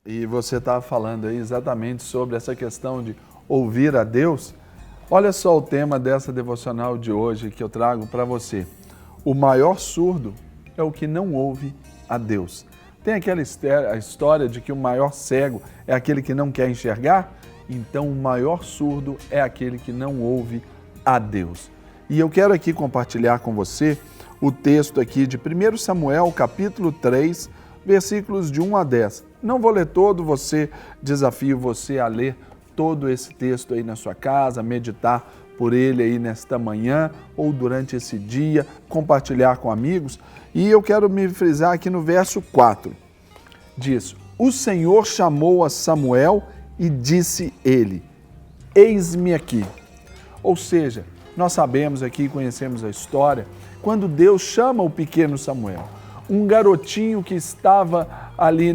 E você estava falando aí exatamente sobre essa questão de ouvir a Deus. Olha só o tema dessa devocional de hoje que eu trago para você. O maior surdo é o que não ouve a Deus. Tem aquela história de que o maior cego é aquele que não quer enxergar? Então o maior surdo é aquele que não ouve a Deus. E eu quero aqui compartilhar com você o texto aqui de 1 Samuel, capítulo 3, versículos de 1 a 10. Não vou ler todo, desafio você a ler todo esse texto aí na sua casa, meditar por ele aí nesta manhã ou durante esse dia, compartilhar com amigos. E eu quero me frisar aqui no verso 4. Diz: O Senhor chamou a Samuel e disse ele: Eis-me aqui. Ou seja, nós sabemos aqui, conhecemos a história, quando Deus chama o pequeno Samuel, um garotinho que estava ali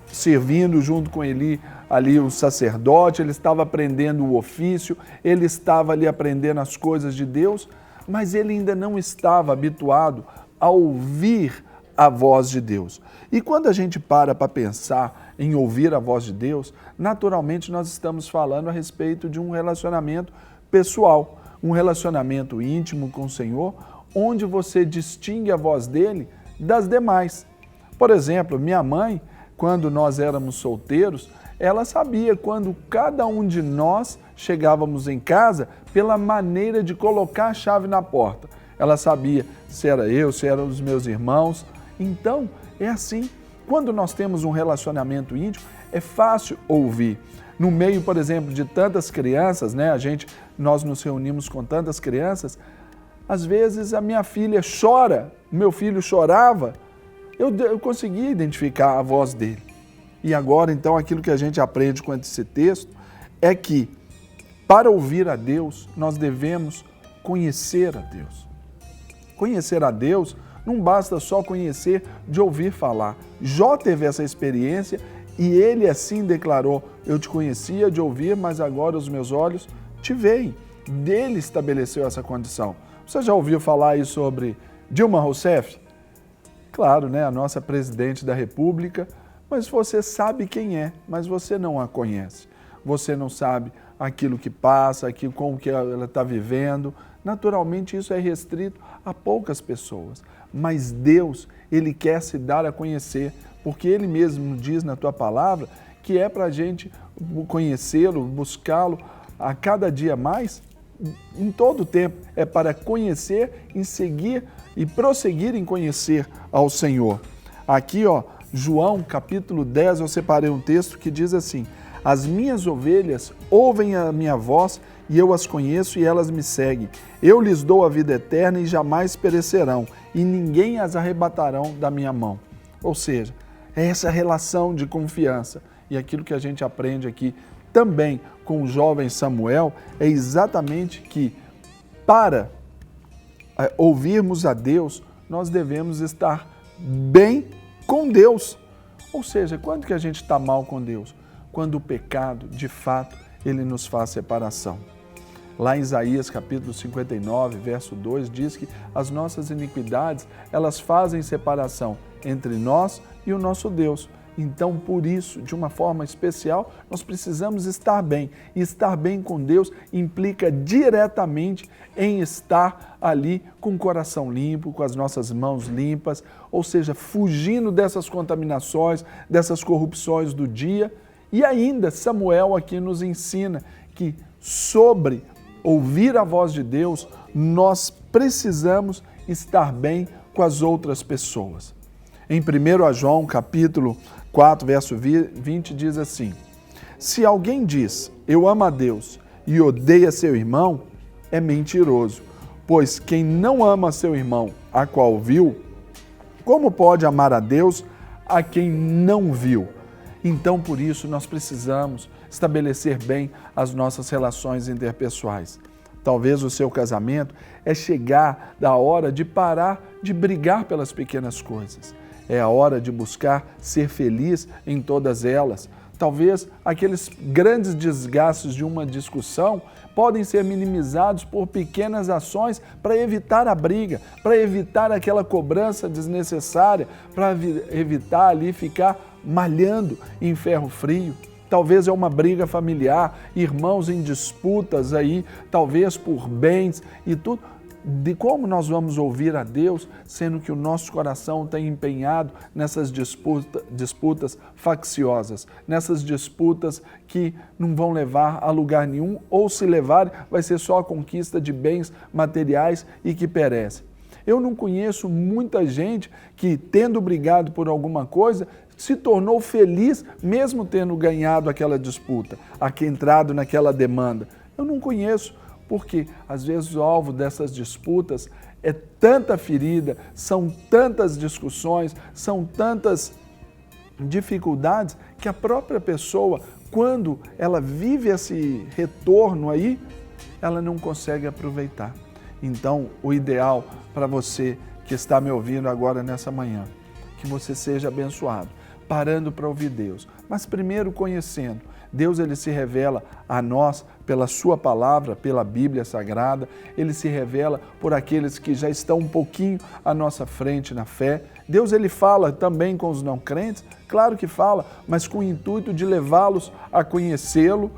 servindo junto com ele, ali o sacerdote, ele estava aprendendo o ofício, ele estava ali aprendendo as coisas de Deus, mas ele ainda não estava habituado a ouvir a voz de Deus. E quando a gente para pensar em ouvir a voz de Deus, naturalmente nós estamos falando a respeito de um relacionamento pessoal, um relacionamento íntimo com o Senhor, onde você distingue a voz dele das demais. Por exemplo, minha mãe, quando nós éramos solteiros, ela sabia quando cada um de nós chegávamos em casa pela maneira de colocar a chave na porta. Ela sabia se era eu, se eram os meus irmãos. Então, é assim. Quando nós temos um relacionamento íntimo, é fácil ouvir. No meio, por exemplo, de tantas crianças, nós nos reunimos com tantas crianças, às vezes a minha filha chora, o meu filho chorava, eu conseguia identificar a voz dele. E agora, então, aquilo que a gente aprende com esse texto é que, para ouvir a Deus, nós devemos conhecer a Deus. Conhecer a Deus não basta só conhecer de ouvir falar. Jó teve essa experiência e ele assim declarou: eu te conhecia de ouvir, mas agora os meus olhos te veem. Dele estabeleceu essa condição. Você já ouviu falar aí sobre Dilma Rousseff? Claro, a nossa presidente da República, mas você sabe quem é, mas você não a conhece. Você não sabe aquilo que passa, como que ela está vivendo. Naturalmente isso é restrito a poucas pessoas. Mas Deus, Ele quer se dar a conhecer, porque Ele mesmo diz na tua palavra que é para a gente conhecê-lo, buscá-lo a cada dia mais, em todo o tempo. É para conhecer, em seguir e prosseguir em conhecer ao Senhor. Aqui, João capítulo 10, eu separei um texto que diz assim: As minhas ovelhas ouvem a minha voz e eu as conheço e elas me seguem. Eu lhes dou a vida eterna e jamais perecerão, e ninguém as arrebatarão da minha mão. Ou seja, é essa relação de confiança. E aquilo que a gente aprende aqui também com o jovem Samuel é exatamente que, para ouvirmos a Deus, nós devemos estar bem com Deus. Ou seja, quando que a gente está mal com Deus? Quando o pecado, de fato, ele nos faz separação. Lá em Isaías capítulo 59, verso 2, diz que as nossas iniquidades, elas fazem separação entre nós e o nosso Deus. Então, por isso, de uma forma especial, nós precisamos estar bem. E estar bem com Deus implica diretamente em estar ali com o coração limpo, com as nossas mãos limpas, ou seja, fugindo dessas contaminações, dessas corrupções do dia. E ainda, Samuel aqui nos ensina que sobre ouvir a voz de Deus, nós precisamos estar bem com as outras pessoas. Em 1 João, capítulo 4, verso 20, diz assim: Se alguém diz, eu amo a Deus e odeia seu irmão, é mentiroso, pois quem não ama seu irmão, a qual viu, como pode amar a Deus a quem não viu? Então, por isso, nós precisamos estabelecer bem as nossas relações interpessoais. Talvez o seu casamento é chegar da hora de parar de brigar pelas pequenas coisas. É a hora de buscar ser feliz em todas elas. Talvez aqueles grandes desgastes de uma discussão podem ser minimizados por pequenas ações para evitar a briga, para evitar aquela cobrança desnecessária, para evitar ali ficar malhando em ferro frio. Talvez é uma briga familiar, irmãos em disputas aí, talvez por bens e tudo. De como nós vamos ouvir a Deus, sendo que o nosso coração tem empenhado nessas disputas facciosas, nessas disputas que não vão levar a lugar nenhum, ou se levarem, vai ser só a conquista de bens materiais e que perecem. Eu não conheço muita gente que, tendo brigado por alguma coisa, se tornou feliz mesmo tendo ganhado aquela disputa, entrado naquela demanda. Eu não conheço, porque às vezes o alvo dessas disputas é tanta ferida, são tantas discussões, são tantas dificuldades que a própria pessoa, quando ela vive esse retorno aí, ela não consegue aproveitar. Então, o ideal para você que está me ouvindo agora nessa manhã, que você seja abençoado, parando para ouvir Deus, mas primeiro conhecendo. Deus, ele se revela a nós pela sua palavra, pela Bíblia Sagrada, ele se revela por aqueles que já estão um pouquinho à nossa frente na fé. Deus, ele fala também com os não crentes, claro que fala, mas com o intuito de levá-los a conhecê-lo,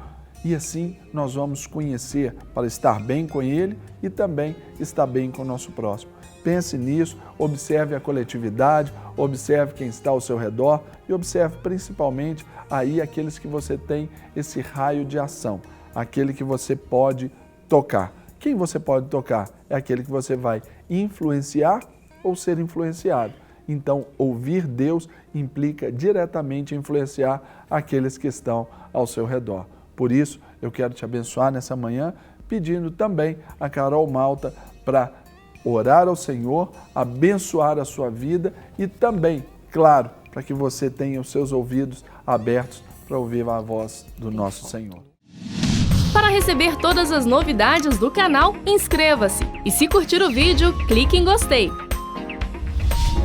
e assim nós vamos conhecer para estar bem com ele e também estar bem com o nosso próximo. Pense nisso, observe a coletividade, observe quem está ao seu redor e observe principalmente aí aqueles que você tem esse raio de ação, aquele que você pode tocar. Quem você pode tocar? É aquele que você vai influenciar ou ser influenciado. Então, ouvir Deus implica diretamente influenciar aqueles que estão ao seu redor. Por isso, eu quero te abençoar nessa manhã, pedindo também a Carol Malta para orar ao Senhor, abençoar a sua vida e também, claro, para que você tenha os seus ouvidos abertos para ouvir a voz do nosso Senhor. Para receber todas as novidades do canal, inscreva-se e, se curtir o vídeo, clique em gostei.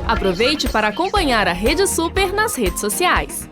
Aproveite para acompanhar a Rede Super nas redes sociais.